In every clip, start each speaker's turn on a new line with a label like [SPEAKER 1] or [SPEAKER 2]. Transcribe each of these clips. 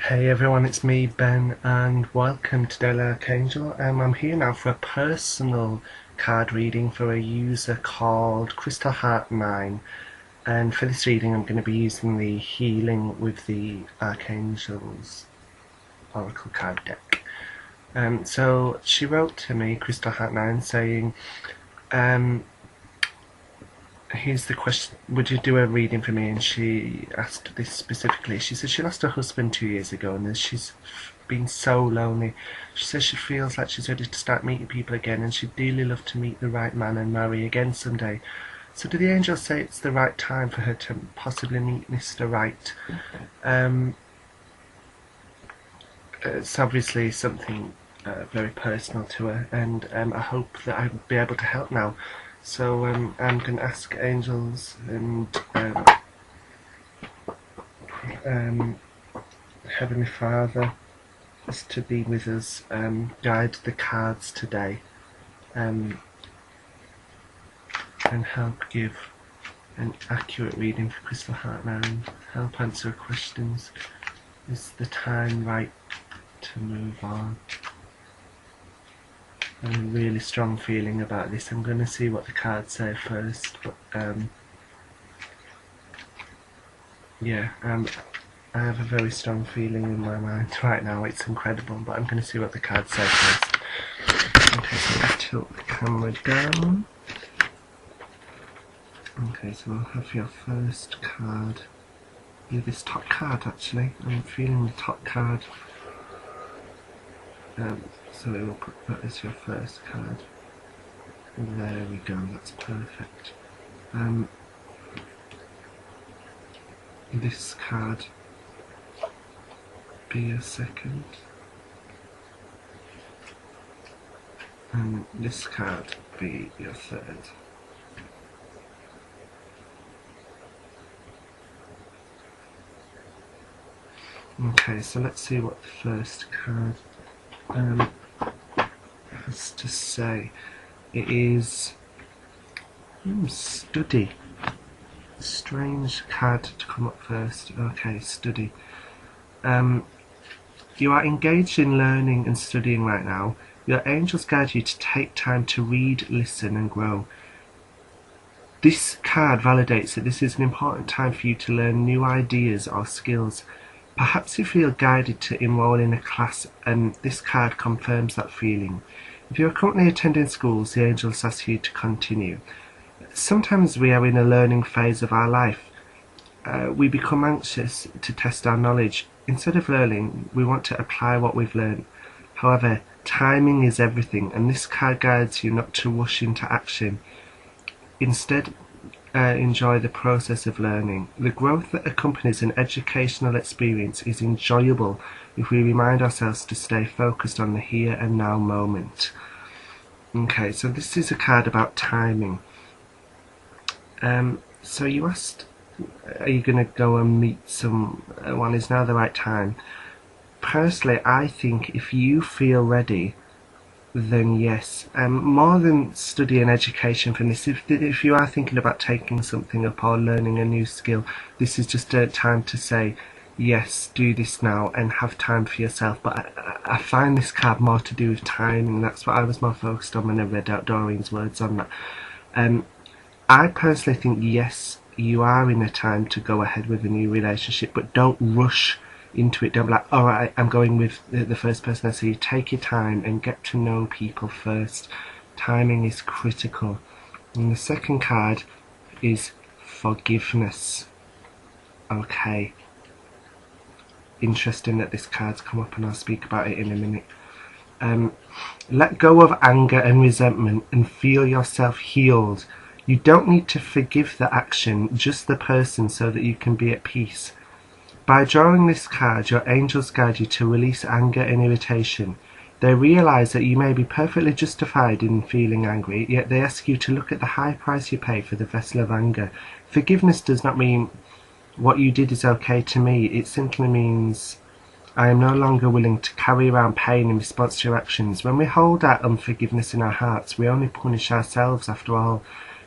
[SPEAKER 1] Hey everyone, it's me, Ben, and welcome to Personal Archangel. I'm here now for a personal card reading for a user called Crystalheart9. And for this reading, I'm going to be using the Healing with the Archangels Oracle Card deck. So she wrote to me, Crystalheart9, saying, here's the question: would you do a reading for me? And she asked this specifically. She said she lost her husband 2 years ago, and she's been so lonely. She says she feels like she's ready to start meeting people again, and she'd dearly love to meet the right man and marry again someday. So do the angels say it's the right time for her to possibly meet Mr. Right? It's obviously something very personal to her, and I hope that I'll be able to help now. So I'm going to ask angels and Heavenly Father just to be with us, guide the cards today, and help give an accurate reading for Crystalheart9, help answer questions. Is the time right to move on? I have a really strong feeling about this. I'm going to see what the cards say first, but yeah, I have a very strong feeling in my mind right now. It's incredible, but I'm going to see what the cards say first. Okay, so let's tilt the camera down. Okay, so I'll have your first card. Yeah, this top card actually. I'm feeling the top card. So we will put that as your first card. And there we go, that's perfect. This card be your second. And this card be your third. Okay, so let's see what the first card has to say. It is study. Strange card to come up first. Okay, study. You are engaged in learning and studying right now. Your angels guide you to take time to read, listen and grow. This card validates that this is an important time for you to learn new ideas or skills. Perhaps you feel guided to enroll in a class, and this card confirms that feeling. If you are currently attending schools, the angels ask you to continue. Sometimes we are in a learning phase of our life. We become anxious to test our knowledge. Instead of learning, we want to apply what we've learned. However, timing is everything, and this card guides you not to rush into action. Instead, enjoy the process of learning. The growth that accompanies an educational experience is enjoyable if we remind ourselves to stay focused on the here and now moment. Okay, so this is a card about timing. So you asked, are you going to go and meet someone? Is now the right time? Personally, I think if you feel ready, then yes. More than study and education from this, if you are thinking about taking something up or learning a new skill, this is just a time to say, yes, do this now and have time for yourself. But I find this card more to do with timing. That's what I was more focused on when I read out Doreen's words on that. I personally think, yes, you are in a time to go ahead with a new relationship, but don't rush into it. Don't be like, alright, I'm going with the first person I see. Take your time and get to know people first. Timing is critical. And the second card is forgiveness. Okay. Interesting that this card's come up, and I'll speak about it in a minute. Let go of anger and resentment and feel yourself healed. You don't need to forgive the action, just the person, so that you can be at peace. By drawing this card, your angels guide you to release anger and irritation. They realise that you may be perfectly justified in feeling angry, yet they ask you to look at the high price you pay for the vessel of anger. Forgiveness does not mean what you did is okay to me. It simply means I am no longer willing to carry around pain in response to your actions. When we hold that unforgiveness in our hearts, we only punish ourselves after all.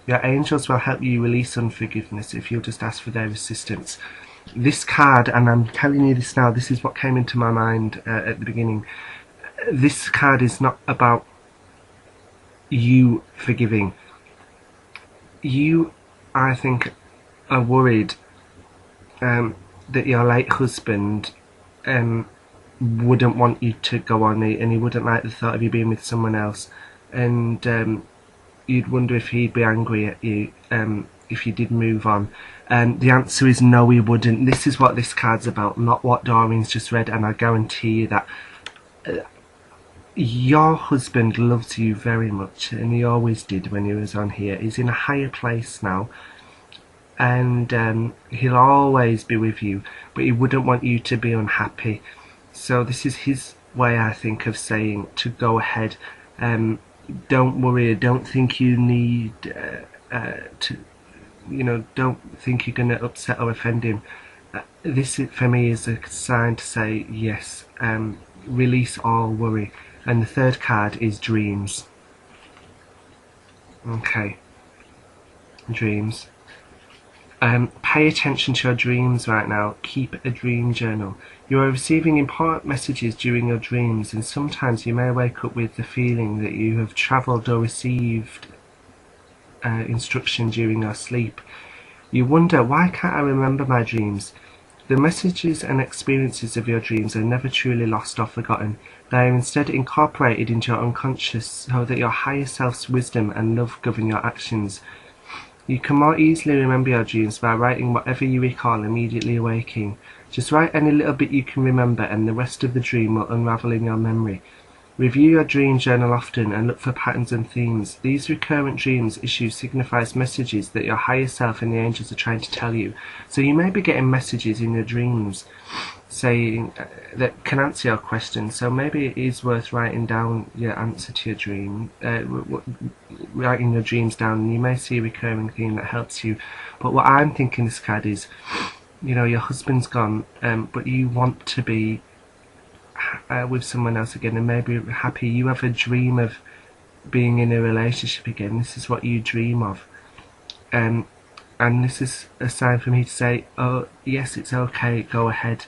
[SPEAKER 1] Your angels will help you release unforgiveness if you'll just ask for their assistance. This card, and I'm telling you this now, this is what came into my mind at the beginning. This card is not about you forgiving. You, I think, are worried that your late husband wouldn't want you to go on, and he wouldn't like the thought of you being with someone else, and you'd wonder if he'd be angry at you if you did move on. The answer is no, he wouldn't. This is what this card's about, not what Doreen's just read, and I guarantee you that your husband loves you very much, and he always did when he was on here. He's in a higher place now, and he'll always be with you, but he wouldn't want you to be unhappy. So this is his way, I think, of saying to go ahead. Don't worry. Don't think you need to. Don't think you're going to upset or offend him. This, for me, is a sign to say yes. Release all worry. And the third card is dreams. Okay. Dreams. Pay attention to your dreams right now. Keep a dream journal. You are receiving important messages during your dreams, and sometimes you may wake up with the feeling that you have travelled or received instruction during your sleep. You wonder, why can't I remember my dreams? The messages and experiences of your dreams are never truly lost or forgotten. They are instead incorporated into your unconscious so that your higher self's wisdom and love govern your actions. You can more easily remember your dreams by writing whatever you recall immediately awaking. Just write any little bit you can remember, and the rest of the dream will unravel in your memory. Review your dream journal often and look for patterns and themes. These recurrent dreams issue signifies messages that your higher self and the angels are trying to tell you. So you may be getting messages in your dreams saying that can answer your question. So maybe it is worth writing down your answer to your dream, writing your dreams down, and you may see a recurring theme that helps you. But what I'm thinking this card is, your husband's gone, but you want to be with someone else again, and maybe happy. You have a dream of being in a relationship again. This is what you dream of, and this is a sign for me to say, oh yes, it's okay, go ahead.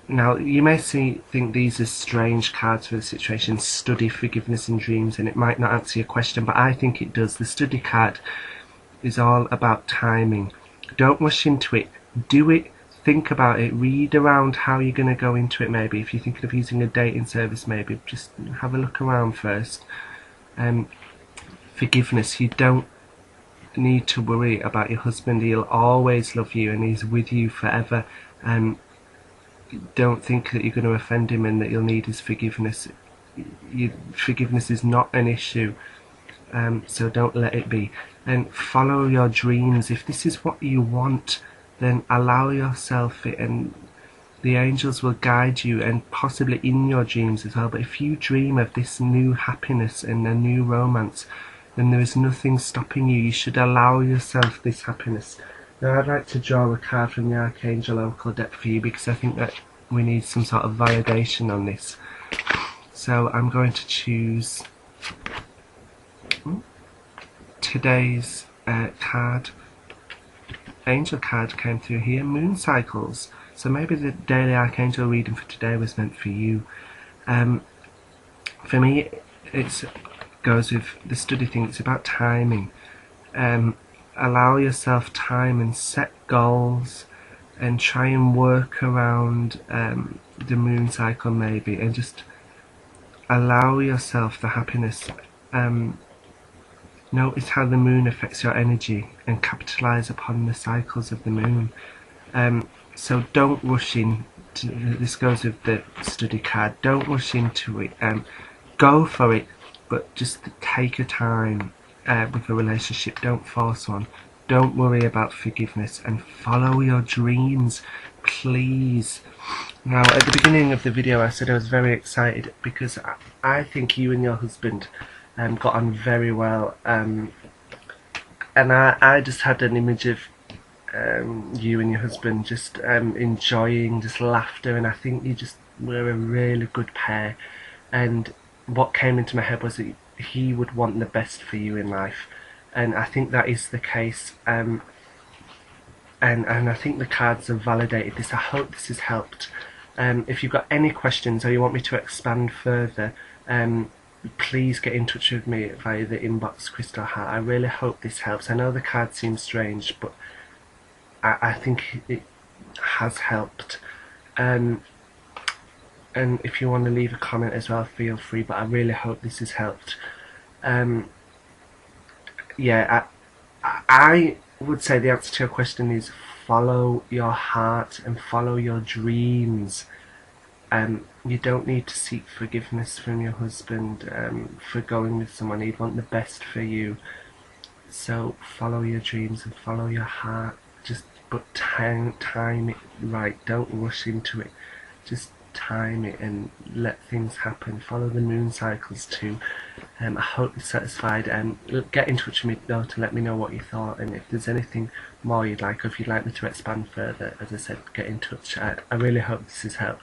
[SPEAKER 1] Now you may think these are strange cards for the situation. Study forgiveness in dreams, and it might not answer your question, but I think it does. The study card is all about timing. Don't rush into it. Do it. Think about it, read around how you're going to go into it. Maybe if you're thinking of using a dating service, maybe just have a look around first. Forgiveness, you don't need to worry about your husband. He'll always love you and he's with you forever. Don't think that you're going to offend him and that you'll need his forgiveness. Forgiveness is not an issue, so don't let it be. And follow your dreams. If this is what you want, then allow yourself it, and the angels will guide you, and possibly in your dreams as well. But if you dream of this new happiness and a new romance, then there is nothing stopping you. You should allow yourself this happiness. Now I'd like to draw a card from the Archangel Oracle deck for you, because I think that we need some sort of validation on this. So I'm going to choose today's card. Angel card came through here, moon cycles. So maybe the daily archangel reading for today was meant for you. For me, it goes with the study thing. It's about timing. Allow yourself time and set goals, and try and work around the moon cycle maybe, and just allow yourself the happiness. Notice how the moon affects your energy and capitalize upon the cycles of the moon. So don't rush in. This goes with the study card. Don't rush into it. Go for it, but just take your time with a relationship. Don't force one. Don't worry about forgiveness, and follow your dreams, please. Now, at the beginning of the video, I said I was very excited because I think you and your husband got on very well, and I just had an image of you and your husband just enjoying just laughter, and I think you just were a really good pair. And what came into my head was that he would want the best for you in life, and I think that is the case. and I think the cards have validated this. I hope this has helped. If you've got any questions or you want me to expand further, please get in touch with me via the inbox, Crystal Heart. I really hope this helps. I know the card seems strange, but I think it has helped. And if you want to leave a comment as well, feel free, but I really hope this has helped. Yeah, I would say the answer to your question is follow your heart and follow your dreams. You don't need to seek forgiveness from your husband for going with someone. He'd want the best for you. So follow your dreams and follow your heart. But time it right. Don't rush into it. Just time it and let things happen. Follow the moon cycles too. I hope you're satisfied. Get in touch with me though to let me know what you thought, and if there's anything more you'd like, or if you'd like me to expand further, as I said, get in touch. I really hope this has helped.